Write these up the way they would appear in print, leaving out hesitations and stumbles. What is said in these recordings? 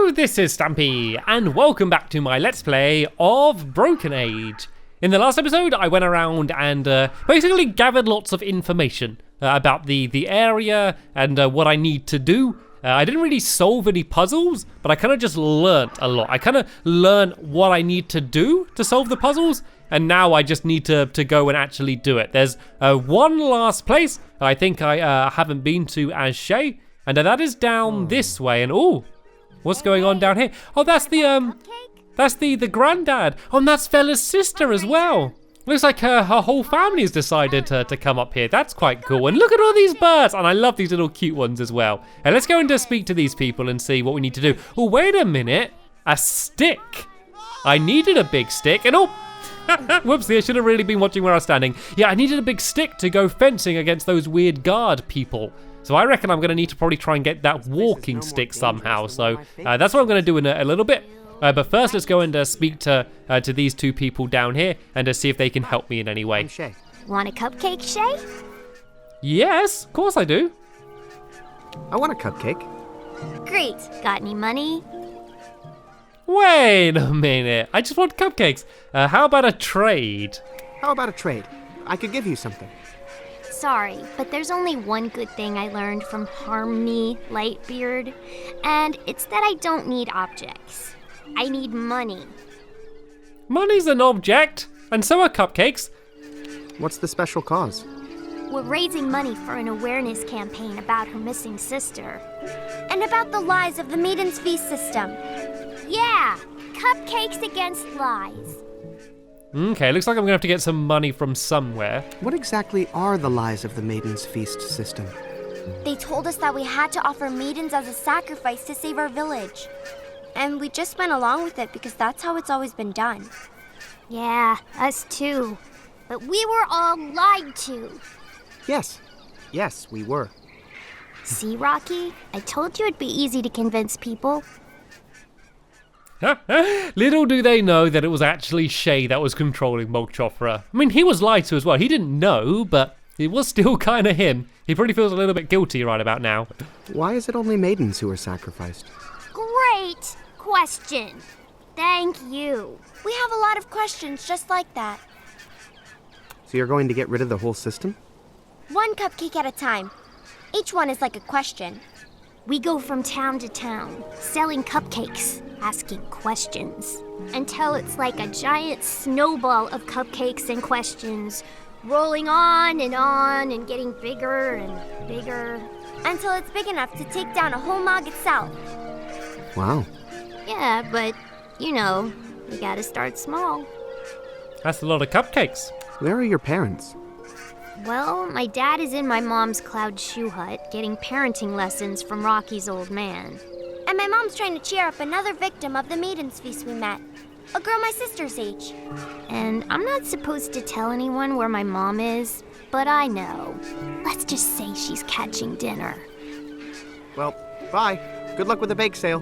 Hello, this is Stampy, and welcome back to my Let's Play of Broken Age. In the last episode, I went around and basically gathered lots of information about the area and what I need to do. I didn't really solve any puzzles, but I kind of just learnt a lot. I kind of learned what I need to do to solve the puzzles, and now I just need to go and actually do it. There's one last place I think I haven't been to as Shay, and that is down this way. And oh, what's going on down here? Oh, that's the granddad. Oh, and that's Fella's sister as well. Looks like her whole family has decided to come up here. That's quite cool. And look at all these birds. And I love these little cute ones as well. And let's go and just speak to these people and see what we need to do. Oh, wait a minute. A stick. I needed a big stick. And oh, whoopsie, I should have really been watching where I was standing. Yeah, I needed a big stick to go fencing against those weird guard people. So I reckon I'm going to need to probably try and get that walking stick somehow. So that's what I'm going to do in a little bit. But first, let's go and speak to these two people down here and see if they can help me in any way. I'm Shay. Want a cupcake, Shay? Yes, of course I do. I want a cupcake. Great. Got any money? Wait a minute. I just want cupcakes. How about a trade? How about a trade? I could give you something. Sorry, but there's only one good thing I learned from Harmony Lightbeard, and it's that I don't need objects. I need money. Money's an object, and so are cupcakes. What's the special cause? We're raising money for an awareness campaign about her missing sister. And about the lies of the Maiden's Feast system. Yeah, cupcakes against lies. Okay, looks like I'm gonna have to get some money from somewhere. What exactly are the lies of the Maiden's Feast system? They told us that we had to offer maidens as a sacrifice to save our village. And we just went along with it because that's how it's always been done. Yeah, us too. But we were all lied to. Yes, we were. See, Rocky? I told you it'd be easy to convince people. Little do they know that it was actually Shay that was controlling Mogchofra. I mean, he was lied to as well. He didn't know, but it was still kind of him. He probably feels a little bit guilty right about now. Why is it only maidens who are sacrificed? Great question. Thank you. We have a lot of questions just like that. So you're going to get rid of the whole system? One cupcake at a time. Each one is like a question. We go from town to town, selling cupcakes, asking questions, until it's like a giant snowball of cupcakes and questions, rolling on and getting bigger and bigger. Until it's big enough to take down a whole mog itself. Wow. Yeah, but, you know, you gotta start small. That's a lot of cupcakes. Where are your parents? Well, my dad is in my mom's cloud shoe hut, getting parenting lessons from Rocky's old man. And my mom's trying to cheer up another victim of the Maiden's Feast we met. A girl my sister's age. And I'm not supposed to tell anyone where my mom is, but I know. Let's just say she's catching dinner. Well, bye. Good luck with the bake sale.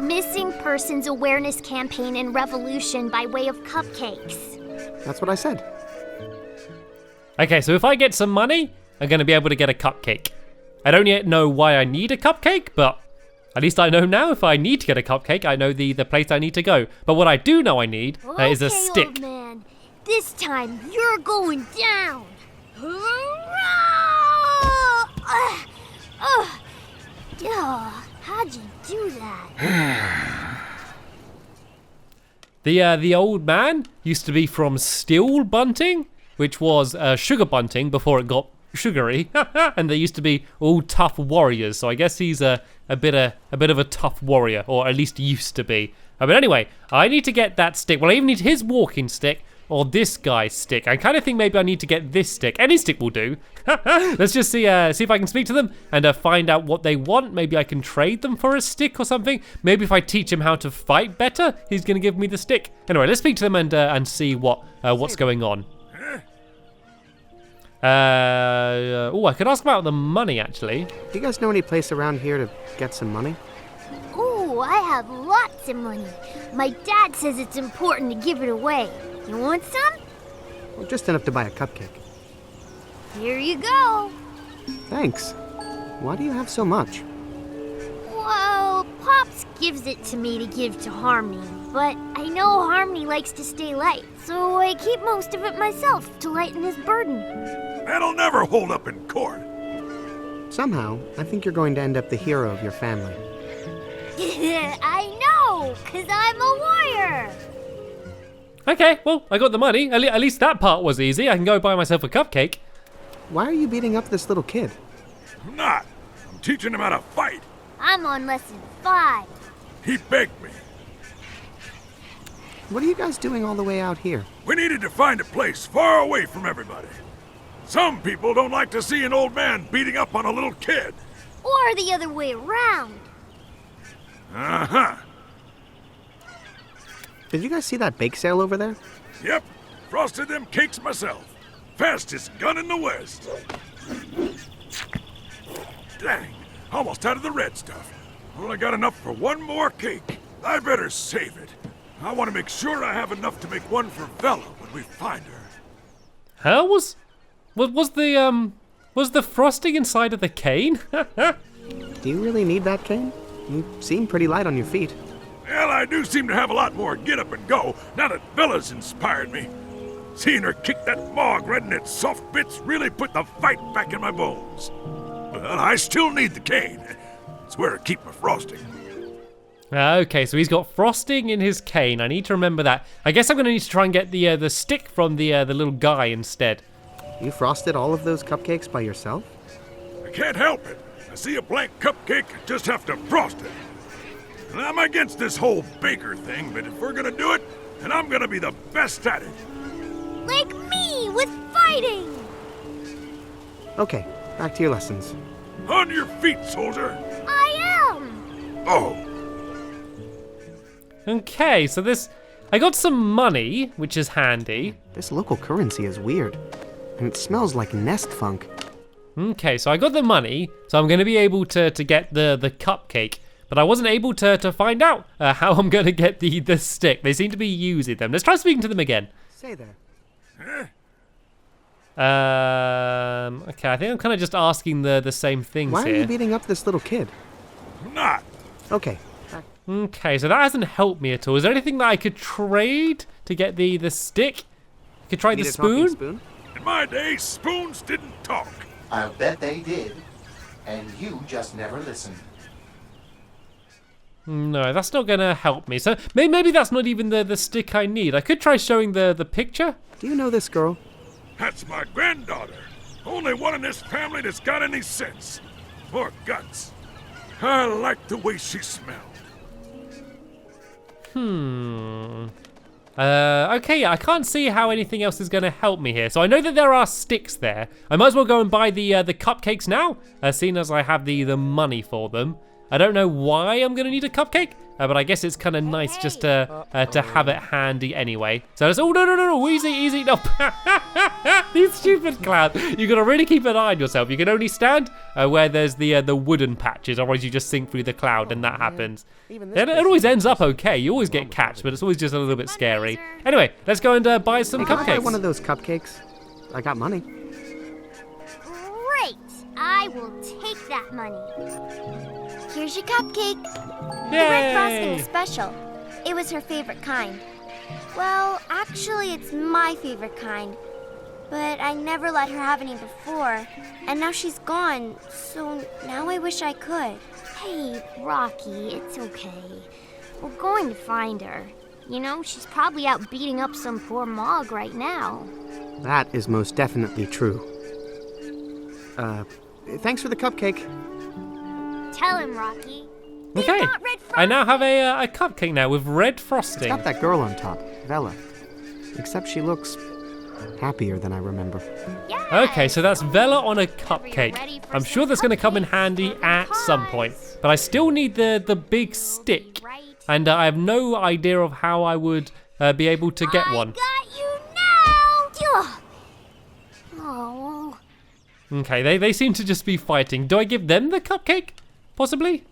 Missing Persons Awareness Campaign and Revolution by way of cupcakes. That's what I said. Okay, so if I get some money, I'm going to be able to get a cupcake. I don't yet know why I need a cupcake, but at least I know now if I need to get a cupcake, I know the place I need to go. But what I do know I need is a stick. Old man. This time you're going down. How'd you do that? The old man used to be from Steel Bunting, which was Sugar Bunting before it got sugary, and they used to be all tough warriors. So I guess he's a bit of a tough warrior, or at least used to be. But anyway, I need to get that stick. Well, I even need his walking stick or this guy's stick. I kind of think maybe I need to get this stick. Any stick will do. Let's just see if I can speak to them and find out what they want. Maybe I can trade them for a stick or something. Maybe if I teach him how to fight better, he's going to give me the stick. Anyway, let's speak to them and see what's going on. I could ask about the money, actually. Do you guys know any place around here to get some money? Ooh, I have lots of money. My dad says it's important to give it away. You want some? Well, just enough to buy a cupcake. Here you go. Thanks. Why do you have so much? Well, Pops gives it to me to give to Harmony, but I know Harmony likes to stay light, so I keep most of it myself to lighten his burden. That'll never hold up in court. Somehow, I think you're going to end up the hero of your family. I know, 'cause I'm a warrior. Okay, well, I got the money. At least that part was easy. I can go buy myself a cupcake. Why are you beating up this little kid? I'm not. I'm teaching him how to fight. I'm on lesson 5. He begged me. What are you guys doing all the way out here? We needed to find a place far away from everybody. Some people don't like to see an old man beating up on a little kid. Or the other way around. Uh-huh. Did you guys see that bake sale over there? Yep. Frosted them cakes myself. Fastest gun in the West. Dang. Almost out of the red stuff. Only got enough for one more cake. I better save it. I want to make sure I have enough to make one for Bella when we find her. How was the frosting inside of the cane? Do you really need that cane? You seem pretty light on your feet. Well, I do seem to have a lot more get up and go now that Bella's inspired me. Seeing her kick that mog right in its soft bits really put the fight back in my bones. But I still need the cane. It's where I keep my frosting. Okay, so he's got frosting in his cane. I need to remember that. I guess I'm going to need to try and get the stick from the little guy instead. You frosted all of those cupcakes by yourself? I can't help it. I see a blank cupcake, I just have to frost it. And I'm against this whole baker thing, but if we're gonna do it, then I'm gonna be the best at it. Like me with fighting. Okay, back to your lessons. On your feet, soldier. I am. Oh, Okay, so I got some money, which is handy. This local currency is weird, and it smells like nest funk. Okay, so I got the money, so I'm going to be able to get the cupcake, but I wasn't able to find out how I'm going to get the stick. They seem to be using them. Let's try speaking to them again. Say there. Okay, I think I'm kind of just asking the same things Why are here. you beating up this little kid? I'm not. Okay, Okay, so that hasn't helped me at all. Is there anything that I could trade to get the stick? I could try need the a talking spoon? spoon? In my day, spoons didn't talk. I'll bet they did, and you just never listened. No, that's not gonna help me. So maybe that's not even the stick I need. I could try showing the picture. Do you know this girl? That's my granddaughter. Only one in this family that's got any sense. Or guts. I like the way she smelled. Okay, yeah, I can't see how anything else is gonna help me here. So I know that there are sticks there. I might as well go and buy the cupcakes now, seeing as I have the money for them. I don't know why I'm gonna need a cupcake, but I guess it's kind of nice just to have it handy anyway. So let's, oh no, easy, no. These stupid clowns. You gotta really keep an eye on yourself. You can only stand where there's the wooden patches, otherwise you just sink through the cloud and that happens. It always ends up okay. You always get catched, but it's always just a little bit scary. Anyway, let's go and buy some Can I buy cupcakes. one of those cupcakes? I got money. Great. I will take that money. Here's your cupcake. The red frosting Yay! is special. It was her favorite kind. Well, actually, it's my favorite kind. But I never let her have any before. And now she's gone, so now I wish I could. Hey, Rocky, it's okay. We're going to find her. You know, she's probably out beating up some poor Mog right now. That is most definitely true. Thanks for the cupcake. Tell him, Rocky. Okay, got red I now have a cupcake now with red It's frosting. got that girl on top, Bella. Except she looks happier than I remember. Yes. Okay, so that's Vela on a ready cupcake. for I'm sure some that's going to come in cupcakes handy for the at some point. cause. But I still need the big stick. Right. And I have no idea of how I would be able to get I one. got you now. Ugh. Oh. Okay, they seem to just be fighting. Do I give them the cupcake? Possibly?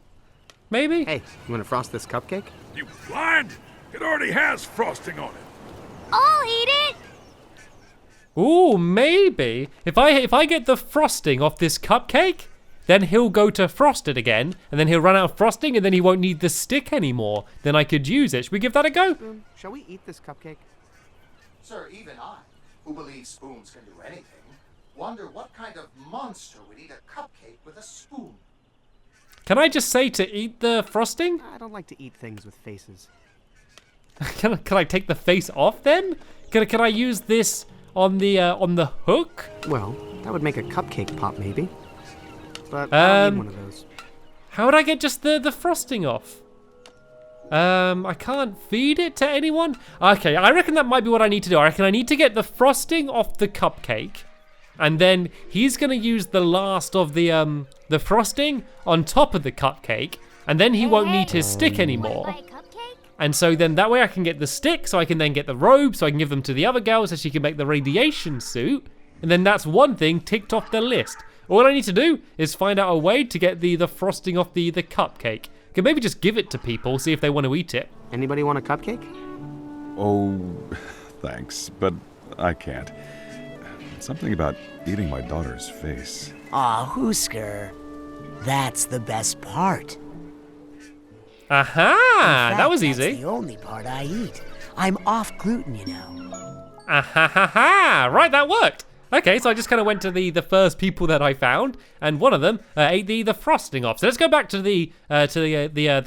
Maybe? Hey, you want to frost this cupcake? You blind? It already has frosting on it. I'll eat it. Ooh, maybe. If I get the frosting off this cupcake, then he'll go to frosted again, and then he'll run out of frosting, and then he won't need the stick anymore. Then I could use it. Should we give that a go? Shall we eat this cupcake? Sir, even I, who believes spoons can do anything, wonder what kind of monster would eat a cupcake with a spoon. Can I just say to eat the frosting? I don't like to eat things with faces. Can I take the face off then? Can I use this on the hook? Well, that would make a cupcake pop, maybe. But I don't need one of those. How would I get just the frosting off? I can't feed it to anyone? Okay, I reckon that might be what I need to do. I reckon I need to get the frosting off the cupcake, and then he's gonna use the last of the frosting on top of the cupcake, and then he won't need his stick anymore. Wanna buy a cupcake? And so then that way I can get the stick, so I can then get the robe, so I can give them to the other girl so she can make the radiation suit, and then that's one thing ticked off the list. All I need to do is find out a way to get the frosting off the cupcake. Can maybe just give it to people, see if they want to eat it. Anybody want a cupcake? Oh, thanks, but I can't. Something about eating my daughter's face. Aw, Hoosker. That's the best part. Aha! In That was fact, easy. That's the only part I eat. I'm off gluten, you know. Aha ha ha! Right, that worked. Okay, so I just kind of went to the first people that I found, and one of them ate the frosting off. So let's go back to the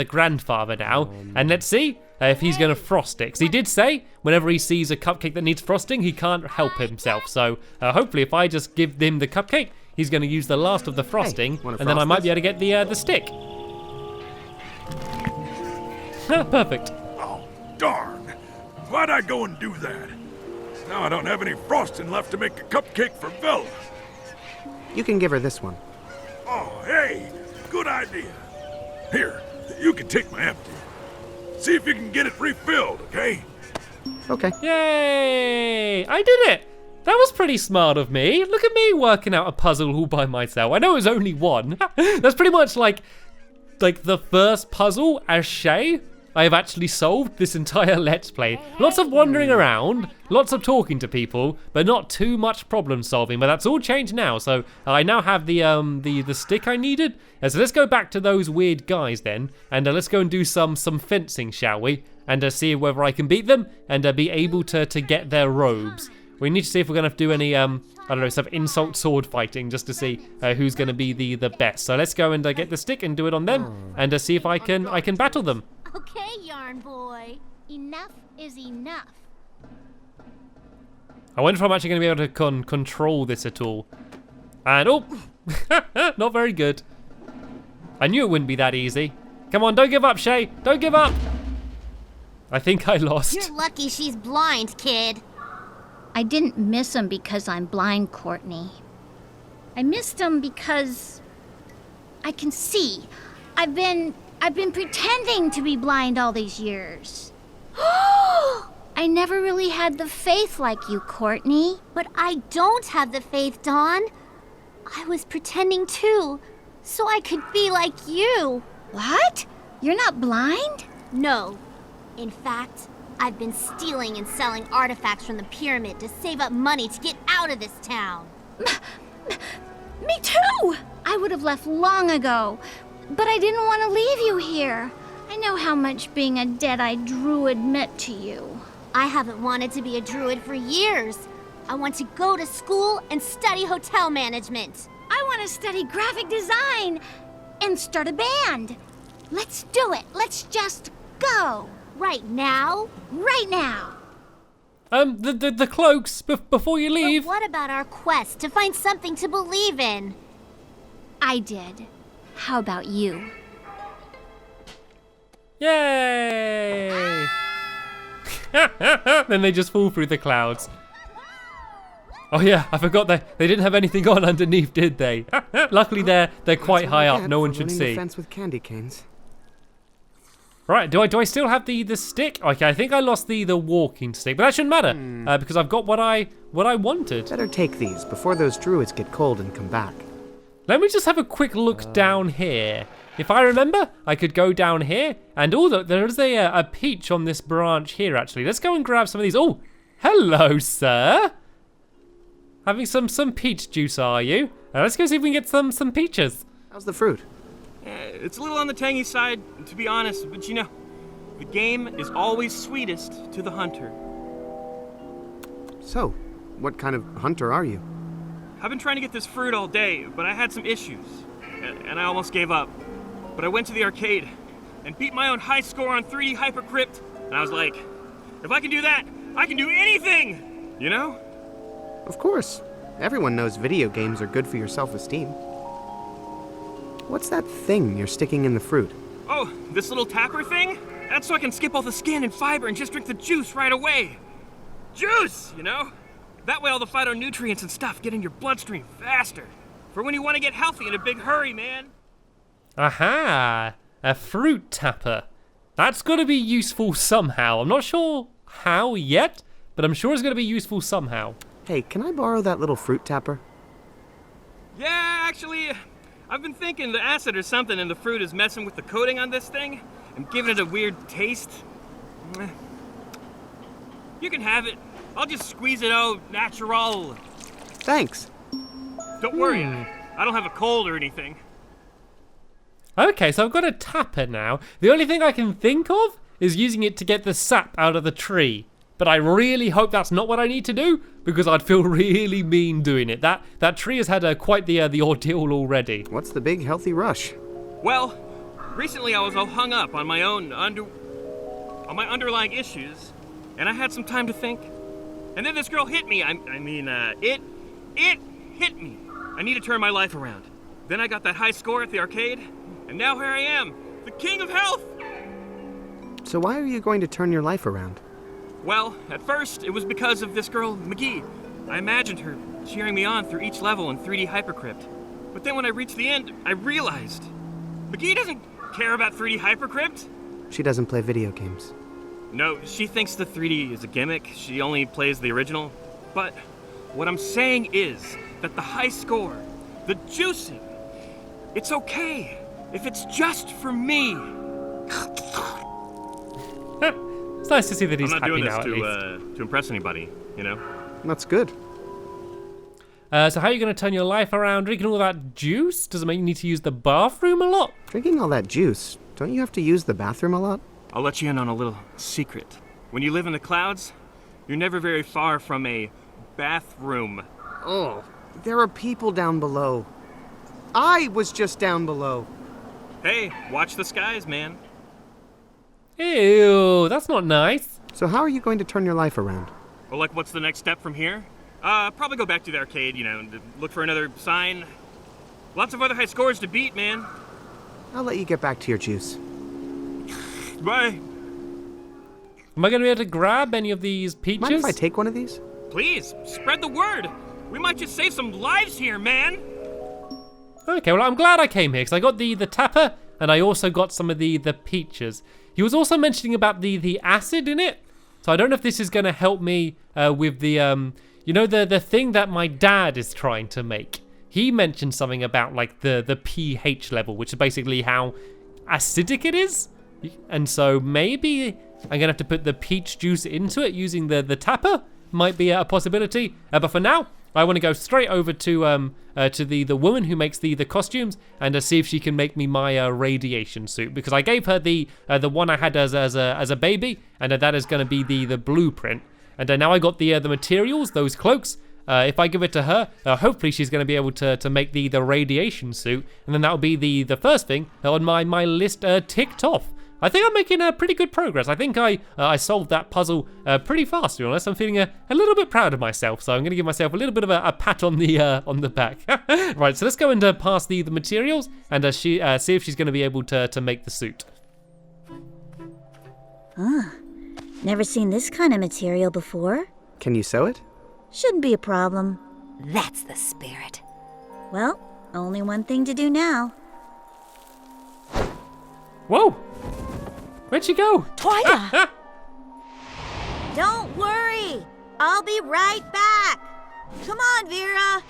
grandfather now, and let's see if he's going to frost it. Because he did say whenever he sees a cupcake that needs frosting, he can't help himself. So hopefully, if I just give him the cupcake, he's going to use the last of the frosting, wanna and then I frost might this? be able to get the stick. Perfect. Oh, darn. Why'd I go and do that? Now I don't have any frosting left to make a cupcake for Bella. You can give her this one. Oh, hey, good idea. Here, you can take my empty. See if you can get it refilled, okay? Okay. Yay! I did it! That was pretty smart of me. Look at me working out a puzzle all by myself. I know it was only one. That's pretty much like the first puzzle as Shay I have actually solved this entire Let's Play. Lots of wandering around, lots of talking to people, but not too much problem solving. But that's all changed now, so I now have the stick I needed. So let's go back to those weird guys then, and let's go and do some fencing, shall we? And see whether I can beat them and be able to get their robes. We need to see if we're gonna have to do any I don't know, some insult sword fighting just to see who's gonna be the best. So let's go and get the stick and do it on them, and see if I can battle them. Okay, Yarn Boy. Enough is enough. I wonder if I'm actually going to be able to control this at all. And oh, not very good. I knew it wouldn't be that easy. Come on, don't give up, Shay. Don't give up. I think I lost. You're lucky she's blind, kid. I didn't miss him because I'm blind, Courtney. I missed him because I can see. I've been pretending to be blind all these years. I never really had the faith like you, Courtney. But I don't have the faith, Dawn. I was pretending too, so I could be like you. What? You're not blind? No. In fact, I've been stealing and selling artifacts from the pyramid to save up money to get out of this town. Me too! I would have left long ago, but I didn't want to leave you here. I know how much being a dead-eyed druid meant to you. I haven't wanted to be a druid for years. I want to go to school and study hotel management. I want to study graphic design and start a band. Let's do it. Let's just go. Right now? Right now. The cloaks before you leave. But what about our quest to find something to believe in? I did. How about you? Yay! Then they just fall through the clouds. Oh yeah, I forgot they didn't have anything on underneath, did they? Luckily they're quite high up, no one should The see. fence with candy canes. Right, do I still have the stick? Okay, I think I lost the walking stick, but that shouldn't matter because I've got what I wanted. Better take these before those druids get cold and come back. Let me just have a quick look down here. If I remember, I could go down here, and there's a peach on this branch here, actually. Let's go and grab some of these. Oh, hello, sir. Having some peach juice, are you? Let's go see if we can get some peaches. How's the fruit? It's a little on the tangy side, to be honest, but you know, the game is always sweetest to the hunter. So, what kind of hunter are you? I've been trying to get this fruit all day, but I had some issues, and I almost gave up. But I went to the arcade and beat my own high score on 3D Hypercrypt, and I was like, if I can do that, I can do anything! You know? Of course. Everyone knows video games are good for your self-esteem. What's that thing you're sticking in the fruit? Oh, this little tapper thing? That's so I can skip all the skin and fiber and just drink the juice right away. Juice, you know? That way all the phytonutrients and stuff get in your bloodstream faster. For when you want to get healthy in a big hurry, man. Aha! A fruit tapper. That's got to be useful somehow. I'm not sure how yet, but I'm sure it's going to be useful somehow. Hey, can I borrow that little fruit tapper? Yeah, actually, I've been thinking the acid or something in the fruit is messing with the coating on this thing and giving it a weird taste. You can have it. I'll just squeeze it out natural. Thanks. Don't worry, I don't have a cold or anything. Okay, so I've got a tapper now. The only thing I can think of is using it to get the sap out of the tree. But I really hope that's not what I need to do, because I'd feel really mean doing it. That tree has had quite the ordeal already. What's the big healthy rush? Well, recently I was all hung up on my own on my underlying issues, and I had some time to think. And then this girl hit me. It hit me. I need to turn my life around. Then I got that high score at the arcade, and now here I am, the king of health. So why are you going to turn your life around? Well, at first, it was because of this girl, McGee. I imagined her cheering me on through each level in 3D Hypercrypt. But then when I reached the end, I realized McGee doesn't care about 3D Hypercrypt. She doesn't play video games. No, she thinks the 3D is a gimmick. She only plays the original. But what I'm saying is that the high score, the juicing, it's okay if it's just for me. It's nice to see that he's I'm not happy doing now, this at least. to impress anybody, you know? That's good. So how are you going to turn your life around? Drinking all that juice? Does it mean you need to use the bathroom a lot? Drinking all that juice, don't you have to use the bathroom a lot? I'll let you in on a little secret. When you live in the clouds, you're never very far from a bathroom. Oh, there are people down below. I was just down below. Hey, watch the skies, man. Ew, that's not nice. So how are you going to turn your life around? Well, like, what's the next step from here? Probably go back to the arcade, you know, and look for another sign. Lots of other high scores to beat, man. I'll let you get back to your juice. Bye. Am I going to be able to grab any of these peaches? Mind if I take one of these? Please, spread the word. We might just save some lives here, man. Okay, well, I'm glad I came here, because I got the tapper, and I also got some of the peaches. He was also mentioning about the acid in it, so I don't know if this is going to help me with the, you know, the thing that my dad is trying to make. He mentioned something about, like, the pH level, which is basically how acidic it is. And so maybe I'm going to have to put the peach juice into it using the tapper. Might be a possibility. But for now, I want to go straight over to the woman who makes the costumes and see if she can make me my radiation suit, because I gave her the one I had as a baby, and that is going to be the blueprint. And now I got the materials, those cloaks. If I give it to her, hopefully she's going to be able to make the radiation suit, and then that'll be the first thing on my list ticked off. I think I'm making pretty good progress. I think I solved that puzzle pretty fast, to be honest. I'm feeling a little bit proud of myself, so I'm going to give myself a little bit of a pat on the back. Right, so let's go and pass the materials and see if she's going to be able to make the suit. Never seen this kind of material before. Can you sew it? Shouldn't be a problem. That's the spirit. Well, only one thing to do now. Whoa! Where'd she go? Twyla! Don't worry. I'll be right back. Come on, Vera.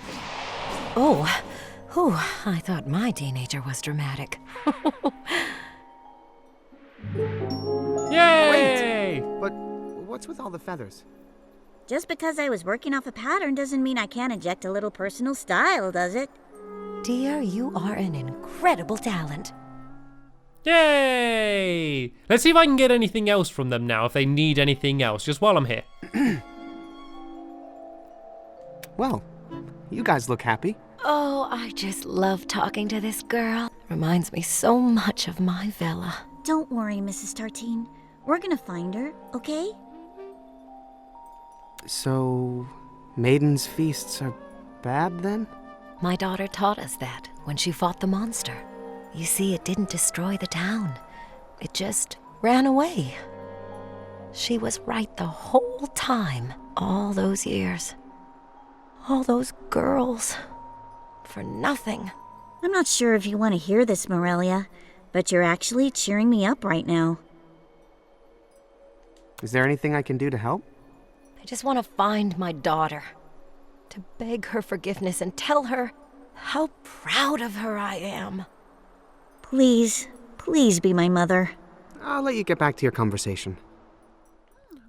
Oh, I thought my teenager was dramatic. Yay! Wait, but what's with all the feathers? Just because I was working off a pattern doesn't mean I can't inject a little personal style, does it? Dear, you are an incredible talent. Yay! Let's see if I can get anything else from them now, if they need anything else, just while I'm here. Well, you guys look happy. Oh, I just love talking to this girl. Reminds me so much of my villa. Don't worry, Mrs. Tartine. We're gonna find her, okay? So, Maiden's feasts are bad then? My daughter taught us that when she fought the monster. You see, it didn't destroy the town. It just ran away. She was right the whole time, all those years. All those girls. For nothing. I'm not sure if you want to hear this, Morelia, but you're actually cheering me up right now. Is there anything I can do to help? I just want to find my daughter. To beg her forgiveness and tell her how proud of her I am. Please, please be my mother. I'll let you get back to your conversation.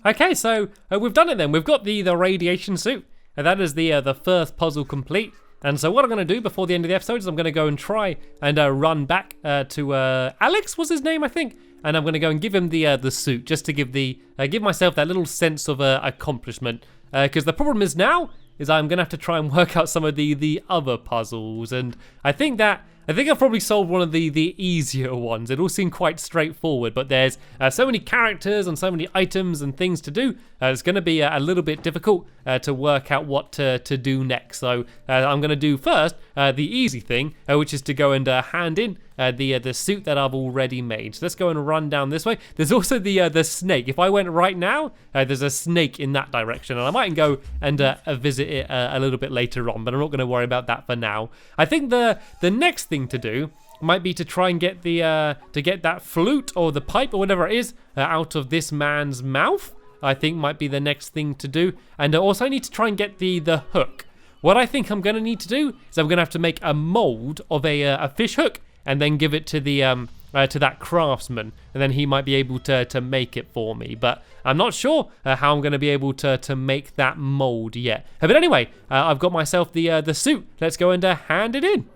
Okay, so we've done it then. We've got the radiation suit. And that is the first puzzle complete. And so what I'm going to do before the end of the episode is I'm going to go and try and run back to Alex was his name, I think. And I'm going to go and give him the suit just to give myself that little sense of accomplishment. Because the problem is now is I'm going to have to try and work out some of the other puzzles. And I think I've probably solved one of the easier ones. It all seemed quite straightforward, but there's so many characters and so many items and things to do. It's going to be a little bit difficult to work out what to do next. So I'm going to do first the easy thing, which is to go and hand in the suit that I've already made. So let's go and run down this way. There's also the snake. If I went right now, there's a snake in that direction, and I might go and visit it a little bit later on, but I'm not going to worry about that for now. I think the next thing to do might be to try and get that flute or the pipe or whatever it is out of this man's mouth. I think might be the next thing to do, and also I need to try and get the hook. What I think I'm going to need to do is I'm going to have to make a mold of a fish hook and then give it to to that craftsman, and then he might be able to make it for me. But I'm not sure how I'm going to be able to make that mold yet. But anyway, I've got myself the suit. Let's go and hand it in.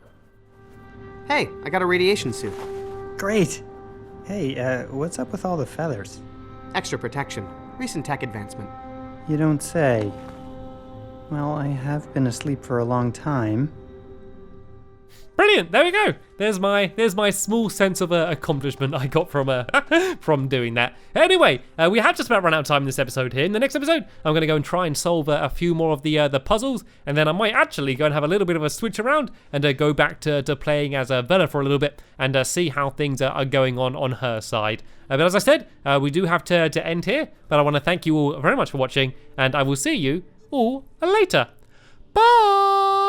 Hey, I got a radiation suit. Great. Hey, what's up with all the feathers? Extra protection. Recent tech advancement. You don't say. Well, I have been asleep for a long time. Brilliant! There we go. There's my small sense of accomplishment I got from doing that. Anyway, we have just about run out of time in this episode here. In the next episode, I'm going to go and try and solve a few more of the puzzles, and then I might actually go and have a little bit of a switch around and go back to playing as Bella for a little bit and see how things are going on her side. But as I said, we do have to end here. But I want to thank you all very much for watching, and I will see you all later. Bye.